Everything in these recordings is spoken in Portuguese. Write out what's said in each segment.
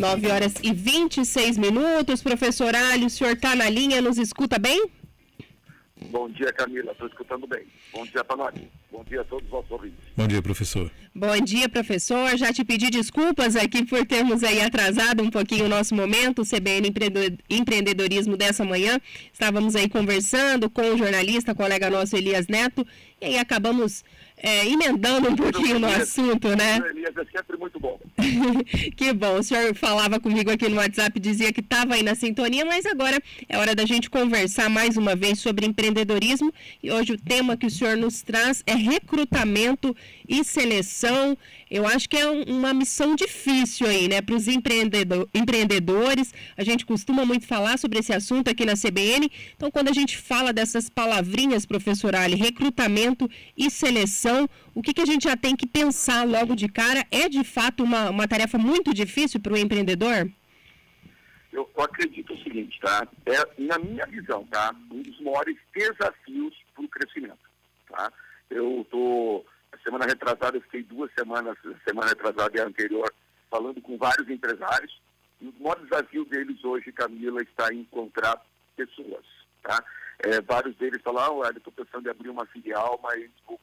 9h26. Professor Ali, o senhor está na linha, nos escuta bem? Bom dia, Camila, estou escutando bem. Bom dia, Panoli. Bom dia a todos os nossos ouvintes. Bom dia, professor. Bom dia, professor. Já te pedi desculpas aqui por termos aí atrasado um pouquinho o nosso momento, o CBN Empreendedorismo dessa manhã. Estávamos aí conversando com o jornalista, colega nosso Elias Neto, e aí acabamos emendando um pouquinho no assunto, né? O Elias é sempre muito bom. Que bom, o senhor falava comigo aqui no WhatsApp, dizia que estava aí na sintonia, mas agora é hora da gente conversar mais uma vez sobre empreendedorismo, e hoje o tema que o senhor nos traz é recrutamento e seleção. Eu acho que é uma missão difícil aí, né, para os empreendedores. A gente costuma muito falar sobre esse assunto aqui na CBN, então quando a gente fala dessas palavrinhas, professor Ali, recrutamento e seleção, o que a gente já tem que pensar logo de cara? É de fato uma tarefa muito difícil para o empreendedor? Eu acredito o seguinte, tá? Na minha visão, tá? Um dos maiores desafios para o crescimento, tá? A semana retrasada, eu fiquei 2 semanas, semana retrasada e a anterior, falando com vários empresários, e o maior desafio deles hoje, Camila, está em encontrar pessoas, tá? Vários deles falaram, eu estou pensando em abrir uma filial, mas vou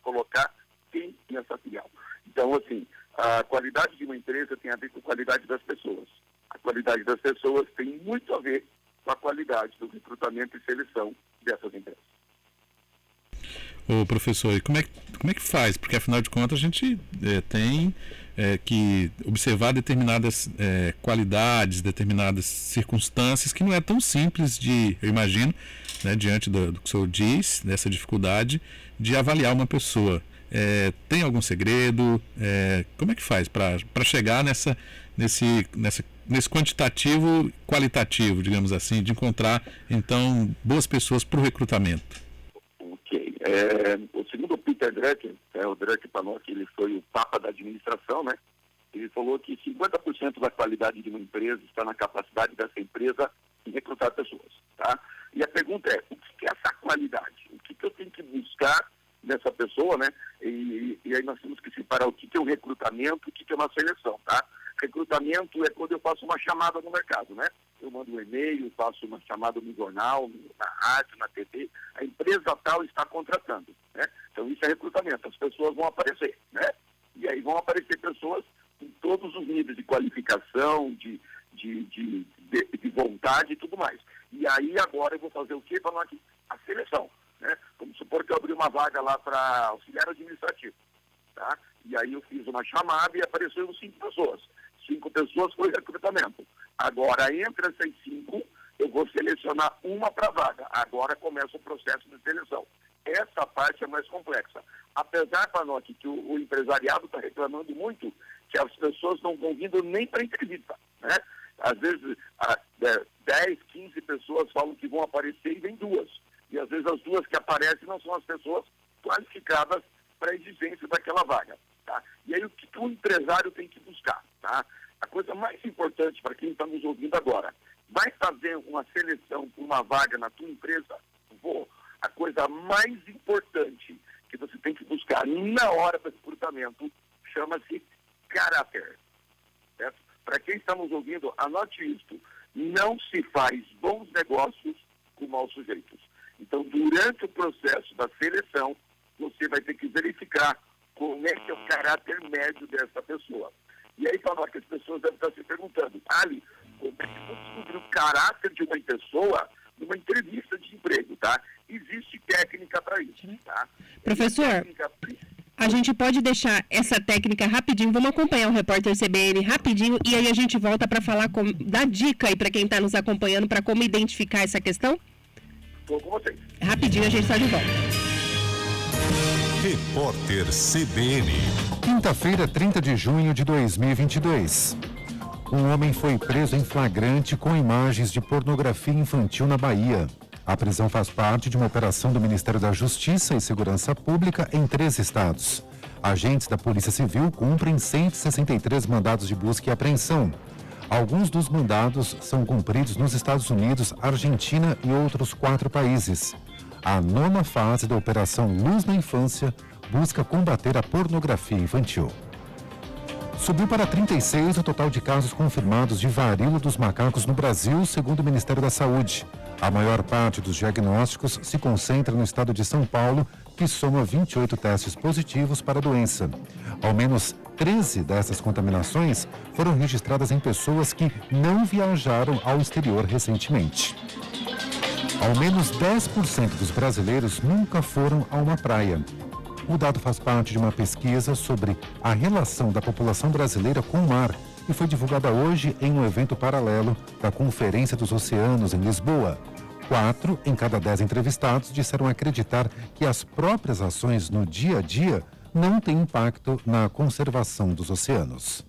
colocar quem nessa filial. Então, assim, a qualidade de uma empresa tem a ver com a qualidade das pessoas. A qualidade das pessoas tem muito a ver com a qualidade do recrutamento e seleção dessas empresas. Ô, professor, e como é que faz? Porque, afinal de contas, a gente tem que observar determinadas qualidades, determinadas circunstâncias que não é tão simples eu imagino, né, diante do que o senhor diz, dessa dificuldade de avaliar uma pessoa. Tem algum segredo? Como é que faz para chegar nesse quantitativo qualitativo, digamos assim, de encontrar, então, boas pessoas para o recrutamento? Ok. O segundo Peter Drucker, o Drucker falou que ele foi o papa da administração, né? Ele falou que 50% da qualidade de uma empresa está na capacidade dessa empresa em recrutar pessoas, tá? E a pergunta é, o que é essa qualidade? O que eu tenho que buscar nessa pessoa, né? E aí nós temos que separar o que é um recrutamento, o que é uma seleção, tá? Recrutamento é quando eu faço uma chamada no mercado, né? Eu mando um e-mail, faço uma chamada no jornal, na rádio, na TV, a empresa tal está contratando, né? Então isso é recrutamento, as pessoas vão aparecer, né? E aí vão aparecer pessoas em todos os níveis de qualificação, de vontade e tudo mais. E aí agora eu vou fazer o quê? A seleção, né? Vamos supor que eu abri uma vaga lá para auxiliar administrativo, tá? E aí eu fiz uma chamada e apareceram 5 pessoas. 5 pessoas foi recrutamento. Agora, entre essas 5, eu vou selecionar uma para a vaga. Agora começa o processo de seleção. Essa parte é mais complexa. Apesar, Panotti, que o empresariado está reclamando muito que as pessoas não estão vindo nem para entrevista, né? Às vezes, 10, 15 pessoas falam que vão aparecer e vem 2. E às vezes as 2 que aparecem não são as pessoas qualificadas para a exigência daquela vaga, tá? E aí o que o empresário tem que buscar, tá? A coisa mais importante para quem está nos ouvindo agora, vai fazer uma seleção para uma vaga na tua empresa? A coisa mais importante que você tem que buscar na hora do recrutamento chama-se caráter, certo? Para quem está nos ouvindo, anote isto, não se faz bons negócios com maus sujeitos. Então, durante o processo da seleção, você vai ter que verificar como é que é o caráter médio dessa pessoa. E aí, que as pessoas devem estar se perguntando, Ali, como é que eu vou descobrir o caráter de uma pessoa numa entrevista de emprego, tá? Existe técnica para isso, tá? Professor, a gente pode deixar essa técnica rapidinho, vamos acompanhar o repórter CBN rapidinho e aí a gente volta para falar, dar dica aí para quem está nos acompanhando para como identificar essa questão? Estou com vocês. Rapidinho a gente está de volta. Repórter CBN. Quinta-feira, 30 de junho de 2022. Um homem foi preso em flagrante com imagens de pornografia infantil na Bahia. A prisão faz parte de uma operação do Ministério da Justiça e Segurança Pública em 3 estados. Agentes da Polícia Civil cumprem 163 mandados de busca e apreensão. Alguns dos mandados são cumpridos nos Estados Unidos, Argentina e outros 4 países. A 9ª fase da Operação Luz na Infância busca combater a pornografia infantil. Subiu para 36 o total de casos confirmados de varíola dos macacos no Brasil, segundo o Ministério da Saúde. A maior parte dos diagnósticos se concentra no estado de São Paulo, que soma 28 testes positivos para a doença. Ao menos 13 dessas contaminações foram registradas em pessoas que não viajaram ao exterior recentemente. Ao menos 10% dos brasileiros nunca foram a uma praia. O dado faz parte de uma pesquisa sobre a relação da população brasileira com o mar e foi divulgada hoje em um evento paralelo da Conferência dos Oceanos em Lisboa. 4 em cada 10 entrevistados disseram acreditar que as próprias ações no dia a dia não têm impacto na conservação dos oceanos.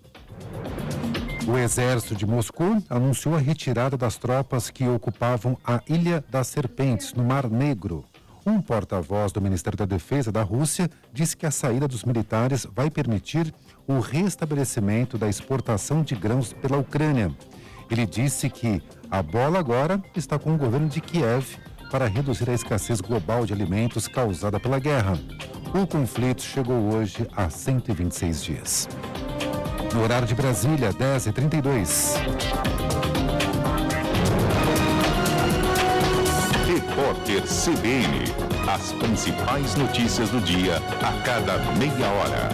O exército de Moscou anunciou a retirada das tropas que ocupavam a Ilha das Serpentes, no Mar Negro. Um porta-voz do Ministério da Defesa da Rússia disse que a saída dos militares vai permitir o restabelecimento da exportação de grãos pela Ucrânia. Ele disse que a bola agora está com o governo de Kiev para reduzir a escassez global de alimentos causada pela guerra. O conflito chegou hoje a 126 dias. No horário de Brasília, 10h32. Repórter CBN. As principais notícias do dia a cada meia hora.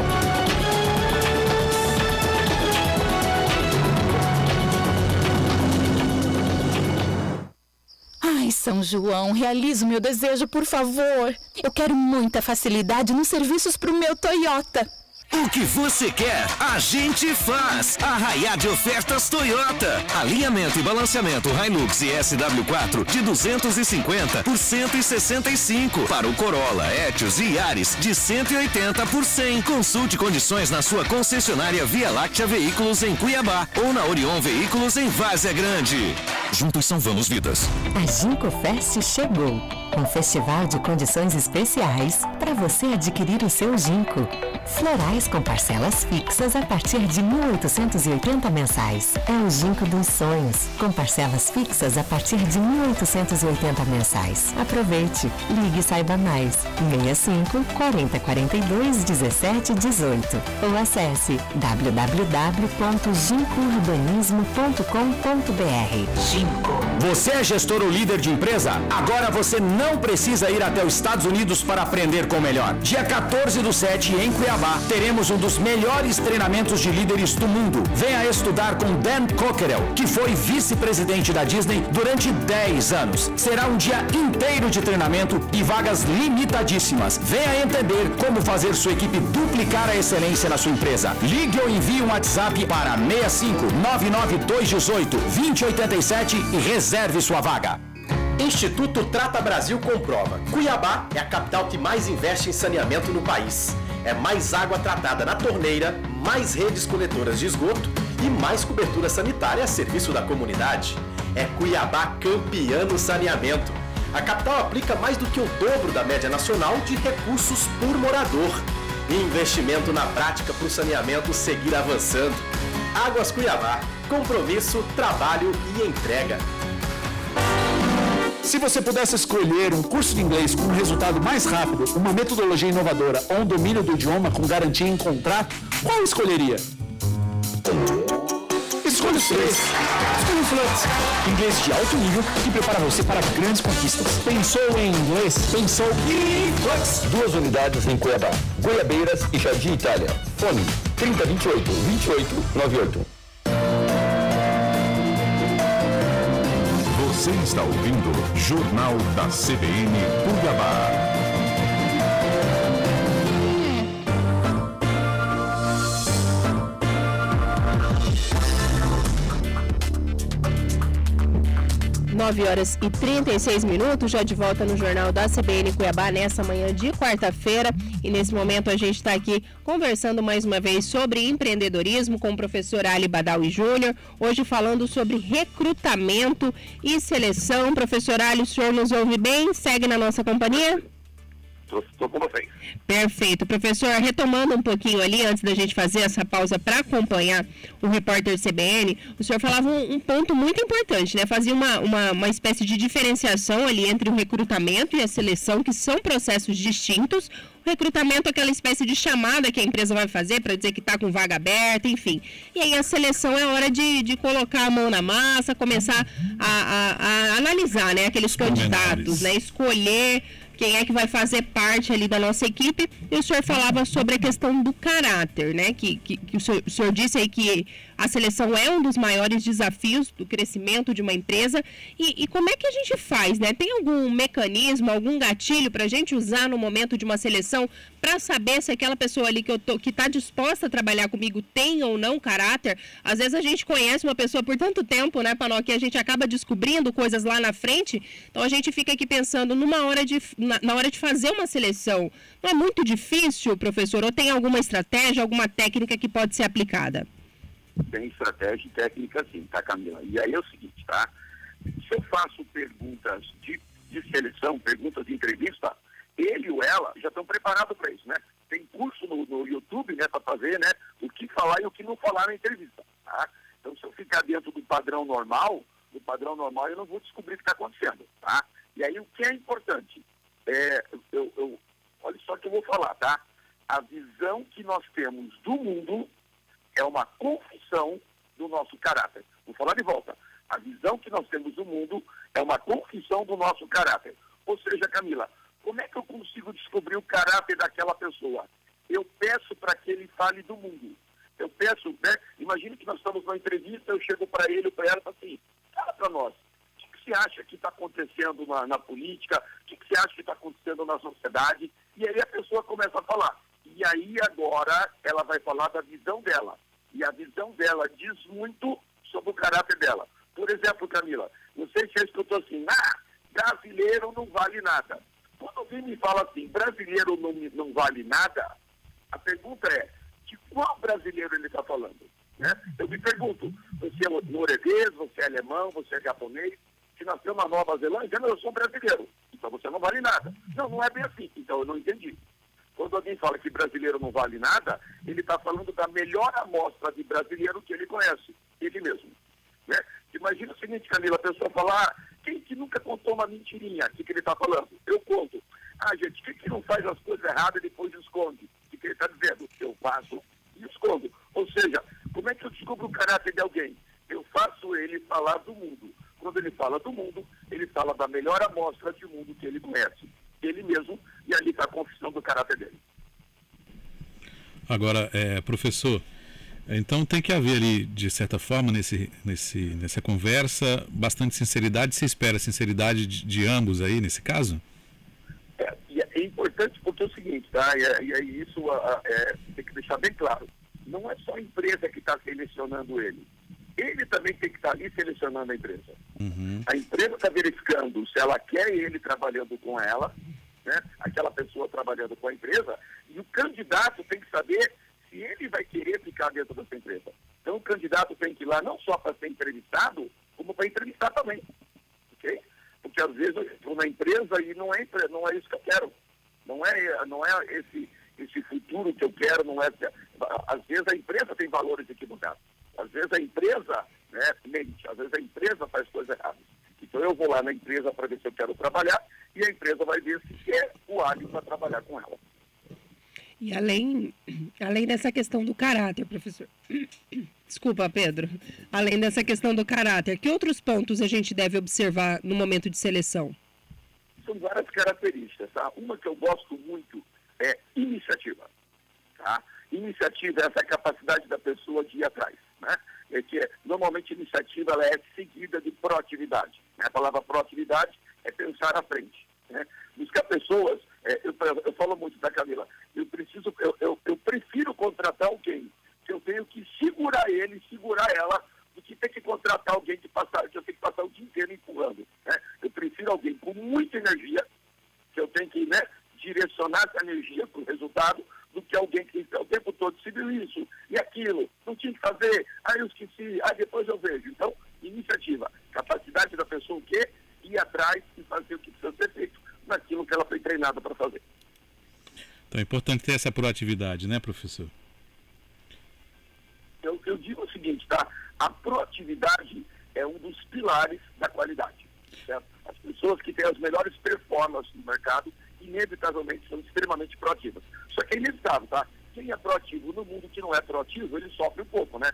Ai, São João, realize o meu desejo, por favor. Eu quero muita facilidade nos serviços para o meu Toyota. O que você quer, a gente faz. Arraiá de ofertas Toyota. Alinhamento e balanceamento Hilux e SW4 de 250 por 165. Para o Corolla, Etios e Yaris de 180 por 100. Consulte condições na sua concessionária Via Láctea Veículos em Cuiabá ou na Orion Veículos em Várzea Grande. Juntos salvamos vidas. A Ginkgo Fest chegou, um festival de condições especiais para você adquirir o seu ginkgo. Florais com parcelas fixas a partir de 1.880 mensais. É o ginkgo dos sonhos, com parcelas fixas a partir de 1.880 mensais. Aproveite, ligue e saiba mais. 65 40 42 17 18 ou acesse www.ginkgourbanismo.com.br. Você é gestor ou líder de empresa? Agora você não precisa ir até os Estados Unidos para aprender com o melhor. Dia 14/7 em Cuiabá, teremos um dos melhores treinamentos de líderes do mundo. Venha estudar com Dan Cockerell, que foi vice-presidente da Disney durante 10 anos. Será um dia inteiro de treinamento e vagas limitadíssimas. Venha entender como fazer sua equipe duplicar a excelência na sua empresa. Ligue ou envie um WhatsApp para 65 99218 2087 e reserve sua vaga. Instituto Trata Brasil comprova. Cuiabá é a capital que mais investe em saneamento no país. É mais água tratada na torneira, mais redes coletoras de esgoto e mais cobertura sanitária a serviço da comunidade. É Cuiabá campeã no saneamento. A capital aplica mais do que o dobro da média nacional de recursos por morador. Investimento na prática para o saneamento seguir avançando. Águas Cuiabá. Compromisso, trabalho e entrega. Se você pudesse escolher um curso de inglês com um resultado mais rápido, uma metodologia inovadora ou um domínio do idioma com garantia em contrato, qual escolheria? Escolha os três. Escolha o Flux. Inglês de alto nível que prepara você para grandes conquistas. Pensou em inglês? Pensou em Flux. 2 unidades em Cuiabá, Goiabeiras e Jardim Itália. Fone 3028 2898. Você está ouvindo Jornal da CBN Cuiabá. Nove horas e 36 minutos, já de volta no Jornal da CBN Cuiabá nessa manhã de quarta-feira. E nesse momento a gente está aqui conversando mais uma vez sobre empreendedorismo com o professor Ali Badawi Júnior. Hoje falando sobre recrutamento e seleção. Professor Ali, o senhor nos ouve bem? Segue na nossa companhia? Estou com vocês. Perfeito. Professor, retomando um pouquinho ali, antes da gente fazer essa pausa para acompanhar o repórter CBN, o senhor falava um ponto muito importante, né? Fazia uma espécie de diferenciação ali entre o recrutamento e a seleção, que são processos distintos. O recrutamento é aquela espécie de chamada que a empresa vai fazer para dizer que está com vaga aberta, enfim. E aí a seleção é hora de colocar a mão na massa, começar a analisar, né, aqueles candidatos, né, escolher quem é que vai fazer parte ali da nossa equipe. E o senhor falava sobre a questão do caráter, né? Que o senhor disse aí que a seleção é um dos maiores desafios do crescimento de uma empresa. E como é que a gente faz, né? Tem algum mecanismo, algum gatilho para a gente usar no momento de uma seleção para saber se aquela pessoa ali que está disposta a trabalhar comigo tem ou não caráter? Às vezes a gente conhece uma pessoa por tanto tempo, né, Panó, que a gente acaba descobrindo coisas lá na frente. Então a gente fica aqui pensando na hora de fazer uma seleção. Não é muito difícil, professor? Ou tem alguma estratégia, alguma técnica que pode ser aplicada? Tem estratégia e técnica sim, tá, Camila? E aí é o seguinte, tá? Se eu faço perguntas de seleção, perguntas de entrevista, ele ou ela já estão preparados para isso, né? Tem curso no YouTube, né, para fazer, né, o que falar e o que não falar na entrevista, tá? Então, se eu ficar dentro do padrão normal, eu não vou descobrir o que está acontecendo, tá? E aí, o que é importante? Olha só o que eu vou falar, tá? A visão que nós temos do mundo é uma confissão do nosso caráter. Vou falar de volta. A visão que nós temos do mundo é uma confissão do nosso caráter. Ou seja, Camila, como é que eu consigo descobrir o caráter daquela pessoa? Eu peço para que ele fale do mundo. Eu peço, né? Imagine que nós estamos numa entrevista, eu chego para ele ou para ela e falo assim, fala para nós, o que você acha que está acontecendo na política? O que você acha que está acontecendo na sociedade? E aí a pessoa começa a falar. E aí agora ela vai falar da visão dela. E a visão dela diz muito sobre o caráter dela. Por exemplo, Camila, não sei se você escutou assim, brasileiro não vale nada. Quando alguém me fala assim, brasileiro não vale nada, a pergunta é, de qual brasileiro ele está falando? Né? Eu me pergunto, você é norueguês, você é alemão, você é japonês, se nasceu na Nova Zelândia, eu sou brasileiro, então você não vale nada. Não é bem assim, então eu não entendi. Quando alguém fala que brasileiro não vale nada, ele está falando da melhor amostra de brasileiro que ele conhece, ele mesmo. Né? Imagina o seguinte, Camila, a pessoa falar, quem que nunca contou uma mentirinha? O que ele está falando? Eu conto. Gente, quem que não faz as coisas erradas e depois esconde? O que ele está dizendo? Eu faço e escondo. Ou seja, como é que eu descubro o caráter de alguém? Eu faço ele falar do mundo. Quando ele fala do mundo, ele fala da melhor amostra de mundo que ele conhece. Ele mesmo, e ali está a confissão do caráter dele. Agora, professor, então tem que haver ali, de certa forma, nessa conversa, bastante sinceridade. Você espera sinceridade de ambos aí, nesse caso? É importante porque é o seguinte, tá? E aí isso tem que deixar bem claro. Não é só a empresa que está selecionando ele. Ele também tem que estar ali selecionando a empresa. Uhum. A empresa está verificando se ela quer ele trabalhando com ela, né? Aquela pessoa trabalhando com a empresa, e o candidato tem que saber se ele vai querer ficar dentro dessa empresa. Então o candidato tem que ir lá não só para ser entrevistado, como para entrevistar também. Ok? Porque às vezes eu estou na empresa e não é isso que eu quero. Não é esse futuro que eu quero, não é. Às vezes a empresa tem valores equivocados. Às vezes a empresa, né, mente, às vezes a empresa faz coisas erradas. Então eu vou lá na empresa para ver se eu quero trabalhar e a empresa vai ver se quer o hábil para trabalhar com ela. E além dessa questão do caráter, professor, desculpa, Pedro, além dessa questão do caráter, que outros pontos a gente deve observar no momento de seleção? São várias características, tá? Uma que eu gosto muito é iniciativa, tá? Iniciativa é essa capacidade da pessoa de ir atrás, né? Normalmente iniciativa ela é seguida de proatividade, né? A palavra proatividade é pensar à frente, né? Buscar pessoas, eu falo muito da Camila, eu prefiro contratar alguém que eu tenho que segurar ele, segurar ela, do que ter que contratar alguém que eu tenho que passar o dia inteiro empurrando, né? Eu prefiro alguém com muita energia, que eu tenho que, né, direcionar essa energia para o resultado, do que alguém que o tempo todo decidiu isso e aquilo, não tinha que fazer, eu esqueci, depois eu vejo. Então, iniciativa, capacidade da pessoa o quê? Ir atrás e fazer o que precisa ser feito naquilo que ela foi treinada para fazer. Então é importante ter essa proatividade, né, professor? Eu digo o seguinte, tá? A proatividade é um dos pilares da qualidade, certo? As pessoas que têm as melhores performances no mercado, inevitavelmente são extremamente proativas. Só que é inevitável, tá? Quem é proativo no mundo que não é proativo, ele sofre um pouco, né?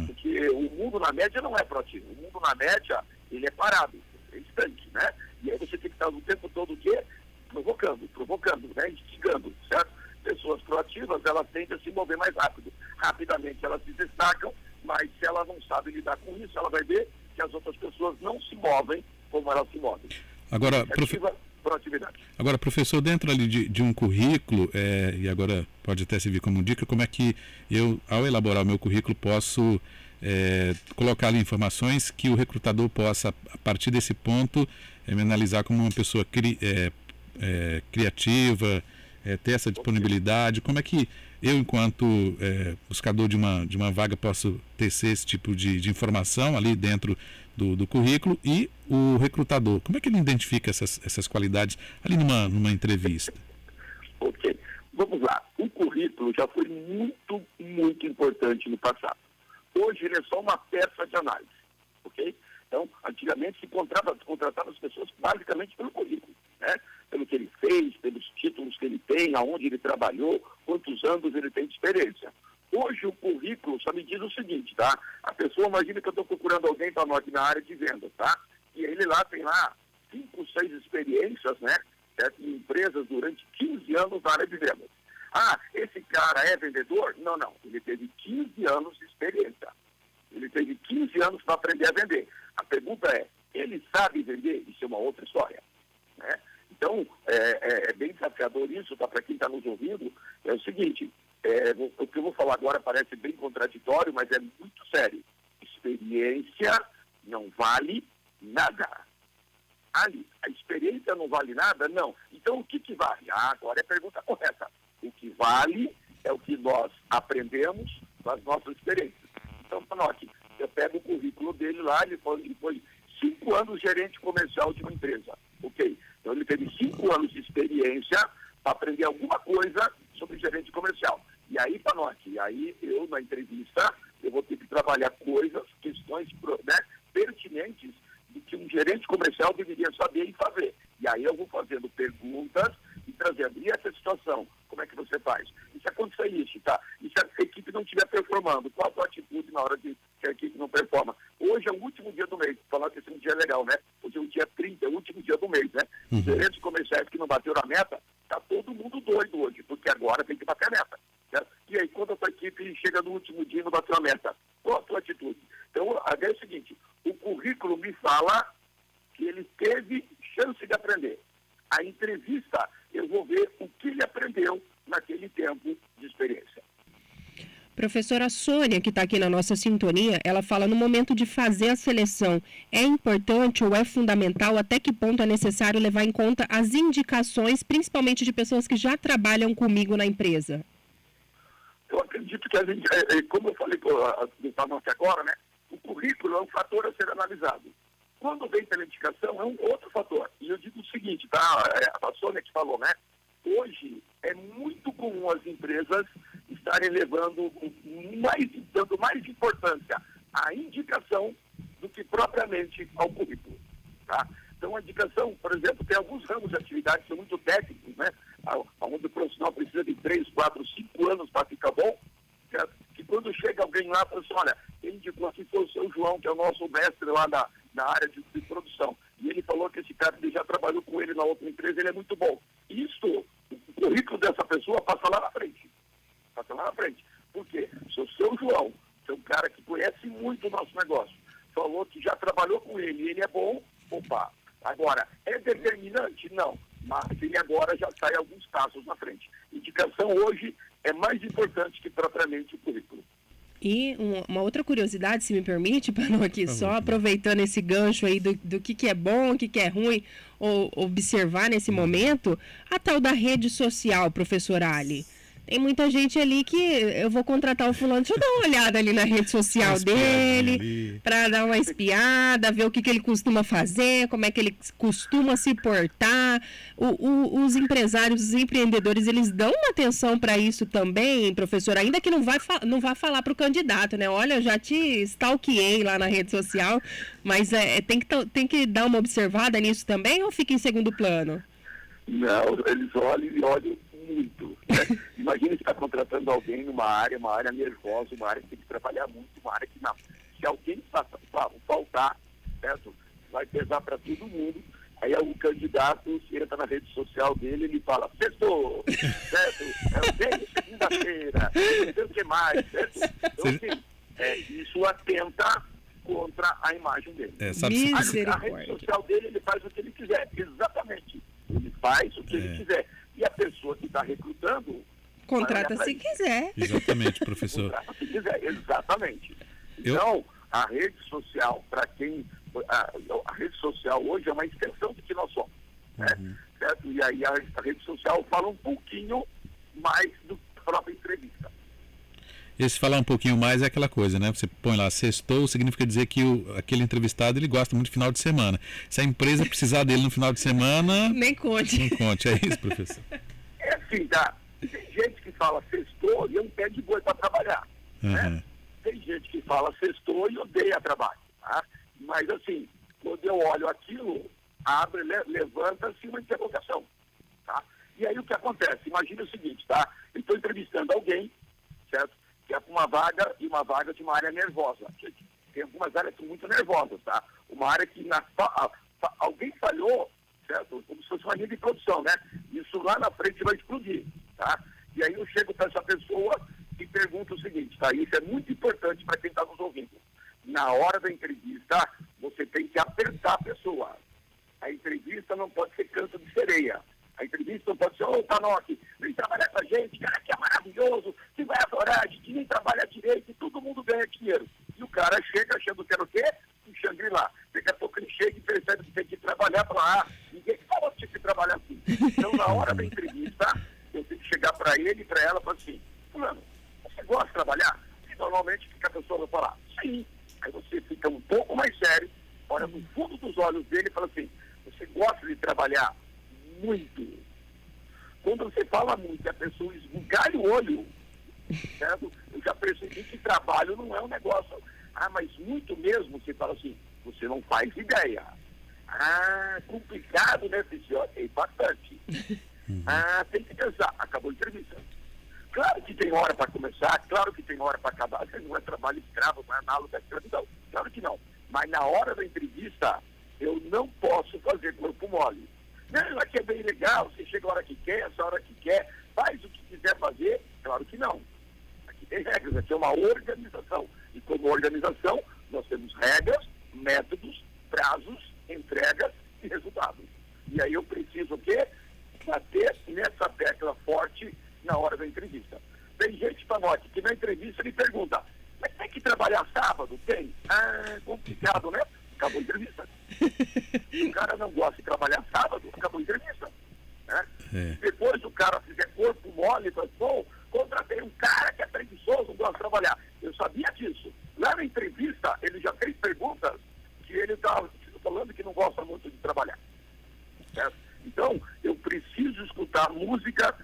Porque o mundo na média não é proativo. O mundo na média, ele é parado, é estanque, né? E aí você tem que estar o tempo todo o quê? Provocando, né? Instigando, certo? Pessoas proativas, elas tendem a se mover mais rápido. Rapidamente elas se destacam, mas se ela não sabe lidar com isso, ela vai ver que as outras pessoas não se movem como elas se movem. Agora, proatividade. Agora, professor, dentro ali de um currículo, e agora pode até servir como dica, como é que eu, ao elaborar o meu currículo, posso colocar ali informações que o recrutador possa, a partir desse ponto, me analisar como uma pessoa criativa, ter essa disponibilidade. Como é que eu, enquanto buscador de uma vaga, posso tecer esse tipo de informação ali dentro do currículo, e o recrutador, como é que ele identifica essas qualidades ali numa entrevista? Ok, vamos lá. O currículo já foi muito, muito importante no passado. Hoje ele é só uma peça de análise, ok? Então, antigamente se contratava as pessoas basicamente pelo currículo, né? Pelo que ele fez, pelos títulos que ele tem, aonde ele trabalhou, quantos anos ele tem de experiência. Hoje o currículo só me diz o seguinte, tá? A pessoa, imagina que eu estou procurando alguém para nós na área de vendas, tá? E ele lá tem lá 5, 6 experiências, né? Certo? Em empresas durante 15 anos na área de vendas. Ah, esse cara é vendedor? Não. Ele teve 15 anos de experiência. Ele teve 15 anos para aprender a vender. A pergunta é, ele sabe vender? Isso é uma outra história, né? Então, é bem desafiador isso, tá? Para quem está nos ouvindo, é o seguinte, o que eu vou falar agora parece bem contraditório, mas é muito sério. Experiência não vale nada. Ali, a experiência não vale nada? Não. Então, o que vale? Agora é a pergunta correta. O que vale é o que nós aprendemos com as nossas experiências. Então, anote, eu pego o currículo dele lá, ele foi 5 anos gerente comercial de uma empresa. Ok? Então, ele teve 5 anos de experiência para aprender alguma coisa sobre gerente comercial. E aí, Panotti, eu, na entrevista, eu vou ter que trabalhar questões, né, pertinentes do que um gerente comercial deveria saber e fazer. E aí eu vou fazendo perguntas e trazendo. E essa situação, como é que você faz? E se acontecer isso, tá? E se a equipe não estiver performando, qual a sua atitude na hora que a equipe não performa? Hoje é o último dia do mês. Falar que esse é um dia legal, né? Hoje é o dia 30, é o último dia do mês, né? Os gerentes comerciais que não bateram a meta, tá todo mundo doido hoje, porque agora tem que bater a meta. Certo? E aí, quando a sua equipe chega no último dia e não bateu a meta, qual a sua atitude? Então, a ideia é o seguinte, o currículo me fala que ele teve chance de aprender. A entrevista, eu vou ver o que ele aprendeu naquele tempo de experiência. Professora Sônia, que está aqui na nossa sintonia, ela fala, no momento de fazer a seleção, é importante ou é fundamental, até que ponto é necessário levar em conta as indicações, principalmente de pessoas que já trabalham comigo na empresa? Eu acredito que, como eu falei agora, né, o currículo é um fator a ser analisado. Quando vem pela indicação, é um outro fator. E eu digo o seguinte, tá? A Sônia que falou, né? Hoje é muito comum as empresas estarem dando mais importância à indicação do que propriamente ao currículo, tá? Então, a indicação, por exemplo, tem alguns ramos de atividade que são muito técnicos, né? Onde o profissional precisa de 3, 4, 5 anos para ficar bom, certo? Que quando chega alguém lá e fala assim, olha, ele indicou aqui foi o seu João, que é o nosso mestre lá na área de produção. E ele falou que esse cara, ele já trabalhou com ele na outra empresa, ele é muito bom. Isso, o currículo dessa pessoa passa lá na frente. Passa lá na frente. Por quê? Se o seu João, que é um cara que conhece muito o nosso negócio, falou que já trabalhou com ele e ele é bom, opa. Agora, é determinante? Não. Mas ele agora já sai alguns passos na frente. Indicação hoje é mais importante que propriamente o currículo. E uma outra curiosidade, se me permite, Pano, aqui, só aproveitando esse gancho aí do que é bom, o que é ruim, ou observar nesse momento, a tal da rede social, professor Ali. Tem muita gente ali que eu vou contratar o fulano, deixa eu dar uma olhada ali na rede social dele, para dar uma espiada, ver o que ele costuma fazer, como é que ele costuma se portar. Os empresários, os empreendedores, eles dão uma atenção para isso também, professor, ainda que não vá falar para o candidato, né? Olha, eu já te stalkeei lá na rede social, mas tem que dar uma observada nisso também ou fica em segundo plano? Não, eles olham muito. Né? Imagina você está contratando alguém numa área nervosa, uma área que tem que trabalhar muito, uma área que não. Se alguém faltar, certo? Vai pesar para todo mundo. Aí o candidato, se ele está na rede social dele, ele fala, sextou, certo? Eu tenho segunda-feira, não sei o que mais, certo? Então, assim, isso atenta contra a imagem dele. A rede social dele, ele faz o que ele quiser, exatamente. Ele faz o que ele quiser. E a pessoa que está recrutando... Contrata se quiser. Exatamente, professor. Contrata se quiser, exatamente. Então, a rede social, para quem... A rede social hoje é uma extensão do que nós somos. Né? Certo? E aí a rede social fala um pouquinho mais do que a própria entrevista. Esse falar um pouquinho mais é aquela coisa, né? Você põe lá, sextou, significa dizer que aquele entrevistado, ele gosta muito de final de semana. Se a empresa precisar dele no final de semana... Nem conte. Nem conte, é isso, professor? É assim, tá? Tem gente que fala sextou e é um pé de boi para trabalhar. Né? Tem gente que fala sextou e odeia trabalho. Tá? Mas assim, quando eu olho aquilo, levanta-se uma interrogação. Tá? E aí o que acontece? Imagina o seguinte, tá? Eu estou entrevistando alguém, certo? Que é uma vaga de uma área nervosa. Tem algumas áreas que são muito nervosas, tá? Uma área que alguém falhou, certo? Como se fosse uma linha de produção, né? Isso lá na frente vai explodir, tá? E aí eu chego para essa pessoa e pergunto o seguinte, tá? Isso é muito importante para quem está nos ouvindo. Na hora da entrevista, você tem que apertar a pessoa. A entrevista não pode ser canto de sereia. A entrevista não pode ser, Tanoc, vem trabalhar com a gente, cara, que é maravilhoso, que vai adorar, que nem trabalha direito e todo mundo ganha dinheiro. E o cara chega achando que era o quê? Um Shangri-La. Daqui a pouco ele chega e percebe que tem que trabalhar para ninguém falou que tinha que trabalhar assim. Então, na hora da entrevista, eu tenho que chegar para ele e para ela e falar assim, fulano, você gosta de trabalhar? E normalmente, o que a pessoa vai falar? Sim. Aí você fica um pouco mais sério, olha no fundo dos olhos dele e fala assim, você gosta de trabalhar? Muito. Quando você fala muito e a pessoa esbugalha o olho, certo? Eu já percebi que trabalho não é um negócio. Mas muito mesmo, você fala assim, você não faz ideia. Complicado, né, Fisio? É bastante. Tem que pensar. Acabou a entrevista. Claro que tem hora para começar, claro que tem hora para acabar. Não é trabalho escravo, não é análogo da escravidão. Claro que não. Mas na hora da entrevista, eu não posso fazer corpo mole. Não, aqui é bem legal, você chega a hora que quer, essa hora que quer, faz o que quiser fazer. Claro que não. Aqui tem regras, aqui é uma organização. E como organização, nós temos regras, métodos, prazos, entregas e resultados. E aí eu preciso o quê? Bater nessa tecla forte na hora da entrevista. Tem gente, Tanoc, que na entrevista ele pergunta, mas tem que trabalhar sábado? Tem? Complicado, né? Acabou a entrevista. Se o cara não gosta de trabalhar sábado, acabou a entrevista. Né? Depois o cara fizer corpo mole e fala, contratei um cara que é preguiçoso, não gosta de trabalhar. Eu sabia disso. Lá na entrevista, ele já fez perguntas que ele está falando que não gosta muito de trabalhar. Certo? Então, eu preciso escutar a música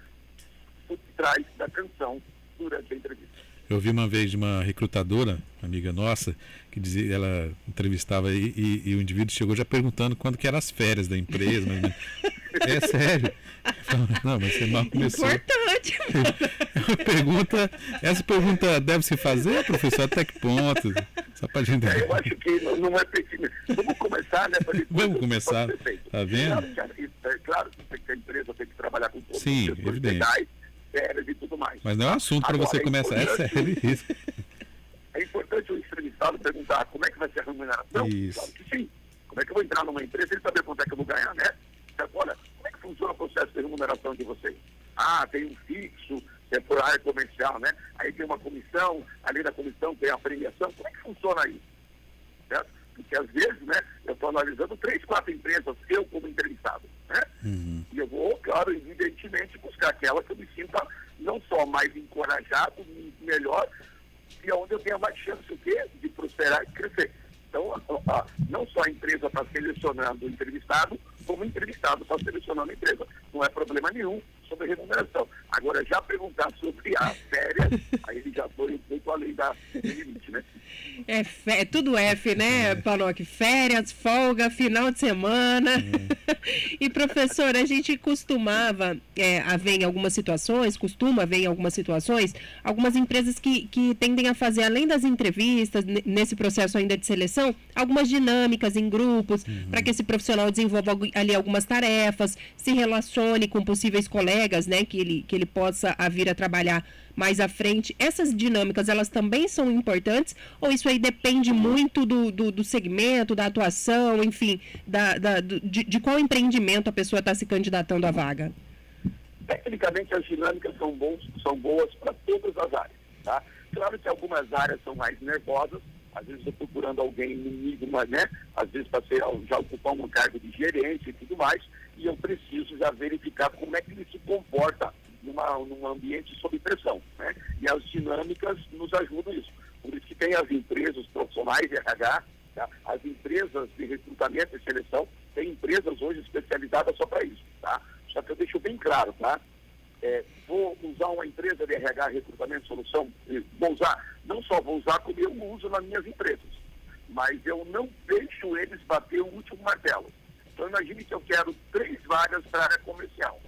por trás da canção durante a entrevista. Eu vi uma vez de uma recrutadora, amiga nossa, que dizia, ela entrevistava e o indivíduo chegou já perguntando quando que eram as férias da empresa. Mas, é sério. Não, mas você mal começou. Importante. Essa pergunta deve se fazer, professor, até que ponto? Só pra gente... Eu acho que não é pequeno. Vamos começar, né? Vamos começar. Tá vendo? Claro que a empresa tem que trabalhar com todos sim, os evidente. Férias e tudo mais. Mas não é um assunto para você começar, é sério isso. É importante o entrevistado perguntar como é que vai ser a remuneração. Isso. Claro que sim. Como é que eu vou entrar numa empresa e saber quanto é que eu vou ganhar, né? Olha, como é que funciona o processo de remuneração de vocês? Tem um fixo, é por área comercial, né? Aí tem uma comissão, além da comissão tem a premiação. Como é que funciona isso? Certo? Porque às vezes, né, eu estou analisando 3, 4 empresas, eu como entrevistado, né? E eu vou, claro, evidentemente, buscar aquela que eu me sinta não só mais encorajado, melhor, e onde eu tenho mais chance de prosperar e crescer. Então, não só a empresa está selecionando o entrevistado, como o entrevistado está selecionando a empresa. Não é problema nenhum sobre remuneração. Agora, já perguntar sobre as férias, aí ele já foi um pouco além do limite, né? É tudo F, né, Panoc? Férias, folga, final de semana. E, professor, a gente costuma ver em algumas situações, algumas empresas que tendem a fazer, além das entrevistas, nesse processo ainda de seleção, algumas dinâmicas em grupos, para que esse profissional desenvolva ali algumas tarefas, se relacione com possíveis colegas, né, que ele possa vir a trabalhar mais à frente. Essas dinâmicas, elas também são importantes, ou isso aí depende muito do segmento, da atuação, enfim, de qual empreendimento a pessoa está se candidatando à vaga? Tecnicamente, as dinâmicas são boas para todas as áreas, tá? Claro que algumas áreas são mais nervosas, às vezes eu estou procurando alguém no nível, né? Às vezes para já ocupar um cargo de gerência e tudo mais, e eu preciso já verificar como é que ele se comporta num ambiente sob pressão, né? E as dinâmicas nos ajudam isso. Por isso que tem as empresas profissionais de RH, tá? As empresas de recrutamento e seleção, tem empresas hoje especializadas só para isso, tá? Só que eu deixo bem claro, tá? Vou usar uma empresa de RH, recrutamento e solução, não só vou usar como eu uso nas minhas empresas, mas eu não deixo eles bater o último martelo. Então imagine que eu quero 3 vagas para a área comercial.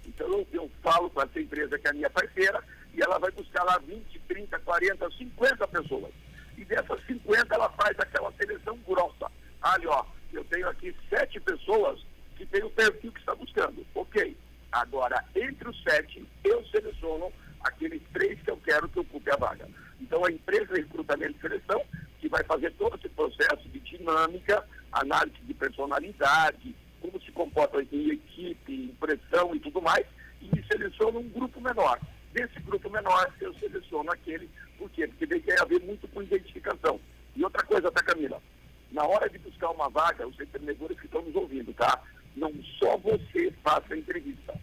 Então eu falo com essa empresa que é a minha parceira e ela vai buscar lá 20, 30, 40, 50 pessoas. E dessas 50 ela faz aquela seleção grossa. Olha, ó, eu tenho aqui 7 pessoas que têm o perfil que está buscando. Ok. Agora, entre os 7, eu seleciono aqueles 3 que eu quero que ocupe a vaga. Então, a empresa de recrutamento e seleção, que vai fazer todo esse processo de dinâmica, análise de personalidade, como se comporta em equipe, impressão e tudo mais, e me seleciona um grupo menor. Desse grupo menor, eu seleciono aquele. Por quê? Porque tem a ver muito com identificação. E outra coisa, tá, Camila? Na hora de buscar uma vaga, os empreendedores que estão nos ouvindo, tá? Não só você faça a entrevista.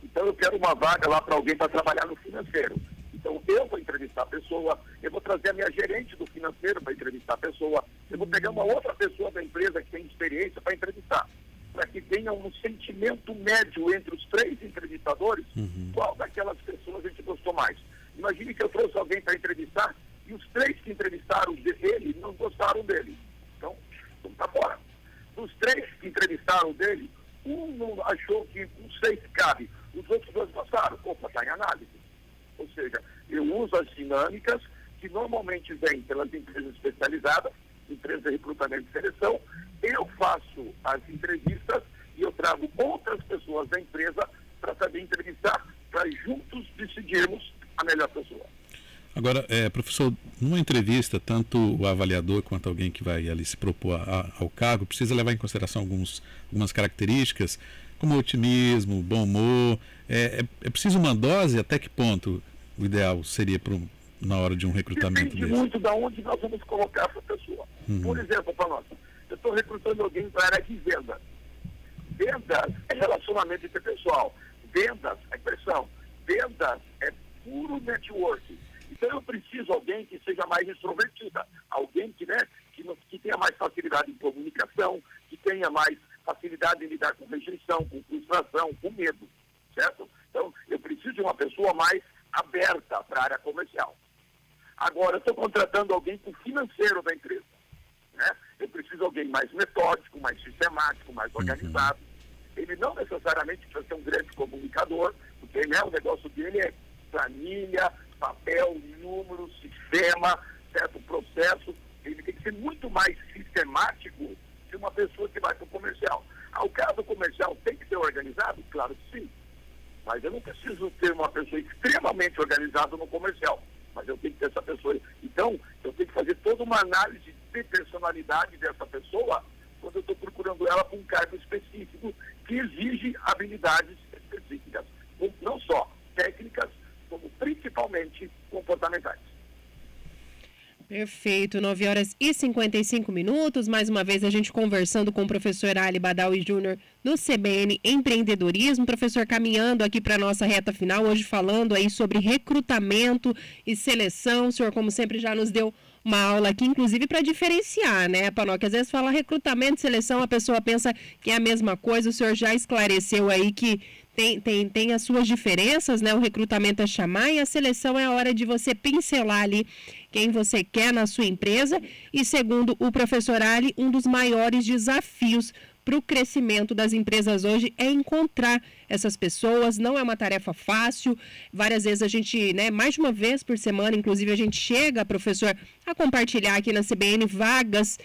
Então, eu quero uma vaga lá para alguém para trabalhar no financeiro. Então, eu vou entrevistar a pessoa, eu vou trazer a minha gerente do financeiro para entrevistar a pessoa, eu vou pegar uma outra pessoa da empresa que tem experiência para entrevistar, para que tenha um sentimento médio entre os 3 entrevistadores, qual daquelas pessoas a gente gostou mais. Imagine que eu trouxe alguém para entrevistar e os 3 que entrevistaram ele não gostaram dele. Então tá fora. Dos 3 que entrevistaram dele, um não achou que não sei se cabe, os outros 2 gostaram. Opa, está em análise. Ou seja, eu uso as dinâmicas que normalmente vêm pelas empresas especializadas, empresas de recrutamento e seleção, eu faço as entrevistas e eu trago outras pessoas da empresa para saber entrevistar, para juntos decidirmos a melhor pessoa. Agora, professor, numa entrevista, tanto o avaliador quanto alguém que vai ali se propor ao cargo, precisa levar em consideração algumas características, como otimismo, bom humor. É preciso uma dose? Até que ponto o ideal seria na hora de um recrutamento desse? Depende muito de onde nós vamos colocar essa pessoa. Por exemplo, para nós, eu estou recrutando alguém para a área de venda. Vendas é relacionamento interpessoal. Vendas é pressão. Vendas é puro networking. Então eu preciso de alguém que seja mais extrovertida, alguém que tenha mais facilidade em comunicação, que tenha mais facilidade em lidar com rejeição, com frustração, com medo, certo? Então eu preciso de uma pessoa mais aberta para a área comercial. Agora eu estou contratando alguém com o financeiro da empresa, né? Eu preciso de alguém mais metódico, mais sistemático, mais organizado. Ele não necessariamente precisa ser um grande comunicador, porque o negócio dele é planilha, papel, número, sistema, certo? Processo. Ele tem que ser muito mais sistemático que uma pessoa que vai para o comercial. O caso comercial tem que ser organizado? Claro que sim. Mas eu não preciso ter uma pessoa extremamente organizada no comercial. Mas eu tenho que ter essa pessoa. Então, eu tenho que fazer toda uma análise de personalidade dessa pessoa quando eu estou procurando ela para um cargo específico que exige habilidades específicas. Não só técnicas, como principalmente comportamentais. Perfeito, 9h55, mais uma vez a gente conversando com o professor Ali Badawi Júnior do CBN Empreendedorismo, professor, caminhando aqui para a nossa reta final, hoje falando aí sobre recrutamento e seleção. O senhor, como sempre, já nos deu uma aula aqui, inclusive para diferenciar, né, Panó, que às vezes fala recrutamento e seleção, a pessoa pensa que é a mesma coisa. O senhor já esclareceu aí que tem as suas diferenças, né? O recrutamento é chamar e a seleção é a hora de você pincelar ali quem você quer na sua empresa. E segundo o professor Ali, um dos maiores desafios para o crescimento das empresas hoje é encontrar essas pessoas. Não é uma tarefa fácil. Várias vezes a gente, né, mais de uma vez por semana, inclusive, a gente chega, professor, a compartilhar aqui na CBN vagas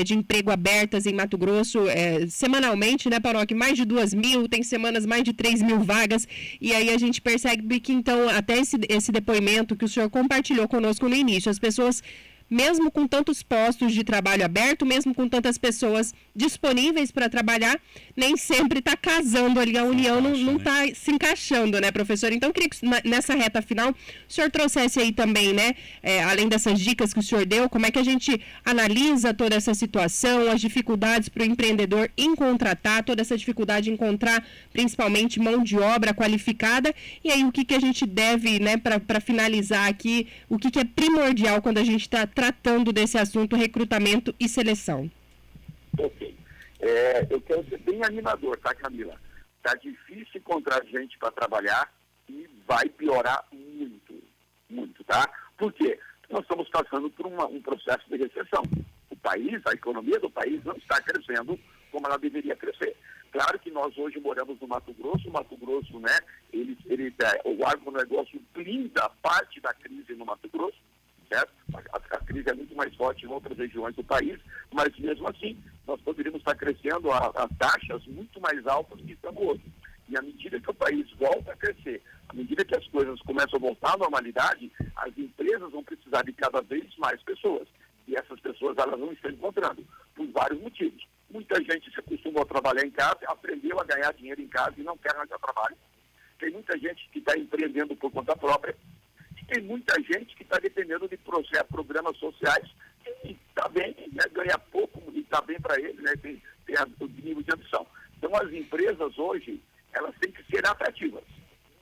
de emprego abertas em Mato Grosso, semanalmente, né, Paroque? Mais de 2.000, tem semanas mais de 3.000 vagas, e aí a gente percebe que, então, até esse depoimento que o senhor compartilhou conosco no início, as pessoas, mesmo com tantos postos de trabalho aberto, mesmo com tantas pessoas disponíveis para trabalhar, nem sempre está casando ali, a união não está se encaixando, né, professor? Então, eu queria que nessa reta final o senhor trouxesse aí também, né, além dessas dicas que o senhor deu, como é que a gente analisa toda essa situação, as dificuldades para o empreendedor em contratar, toda essa dificuldade em encontrar, principalmente, mão de obra qualificada, e aí o que a gente deve, né, para finalizar aqui, o que é primordial quando a gente está tratando desse assunto, recrutamento e seleção. Ok. Eu quero ser bem animador, tá, Camila? Tá difícil encontrar gente para trabalhar e vai piorar muito, muito, tá? Por quê? Nós estamos passando por um processo de recessão. O país, a economia do país não está crescendo como ela deveria crescer. Claro que nós hoje moramos no Mato Grosso, né, o agronegócio blinda parte da crise no Mato Grosso, certo? A crise é muito mais forte em outras regiões do país, mas mesmo assim nós poderíamos estar crescendo a taxas muito mais altas que estamos hoje. E à medida que o país volta a crescer, à medida que as coisas começam a voltar à normalidade, as empresas vão precisar de cada vez mais pessoas. E essas pessoas elas não estão encontrando, por vários motivos. Muita gente se acostumou a trabalhar em casa, aprendeu a ganhar dinheiro em casa e não quer mais trabalho. Tem muita gente que está empreendendo por conta própria. Tem muita gente que está dependendo de programas sociais e está bem, né, ganha pouco e está bem para ele, né, tem o nível de ambição. Então, as empresas hoje, elas têm que ser atrativas.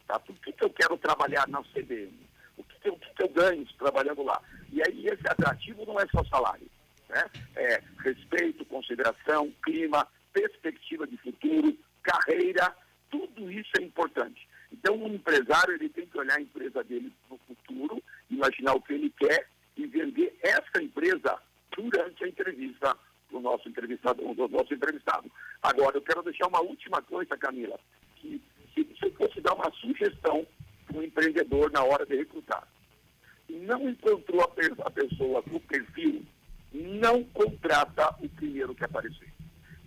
Tá? Por que eu quero trabalhar na CBN? O que eu ganho trabalhando lá? E aí, esse atrativo não é só salário, né? É respeito, consideração, clima, perspectiva de futuro, carreira, tudo isso é importante. Então, um empresário ele tem que olhar a empresa dele no futuro, imaginar o que ele quer e vender essa empresa durante a entrevista do nosso entrevistado. Agora, eu quero deixar uma última coisa, Camila, que se eu fosse dar uma sugestão para um empreendedor na hora de recrutar, não encontrou a pessoa com o perfil, não contrata o primeiro que aparecer.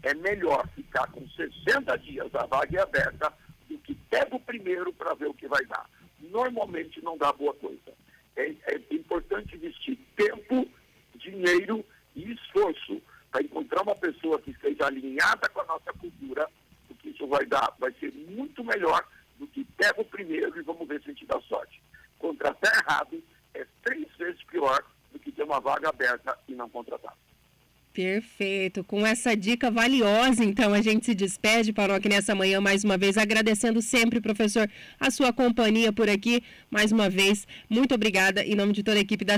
É melhor ficar com 60 dias a vaga aberta do que pega o primeiro para ver o que vai dar. Normalmente não dá boa coisa. É importante investir tempo, dinheiro e esforço para encontrar uma pessoa que esteja alinhada com a nossa cultura, porque isso vai ser muito melhor do que pega o primeiro e vamos ver se a gente dá sorte. Contratar errado é 3 vezes pior do que ter uma vaga aberta e não contratar. Perfeito. Com essa dica valiosa, então, a gente se despede, Paróquia, nessa manhã, mais uma vez, agradecendo sempre, professor, a sua companhia por aqui. Mais uma vez, muito obrigada, em nome de toda a equipe da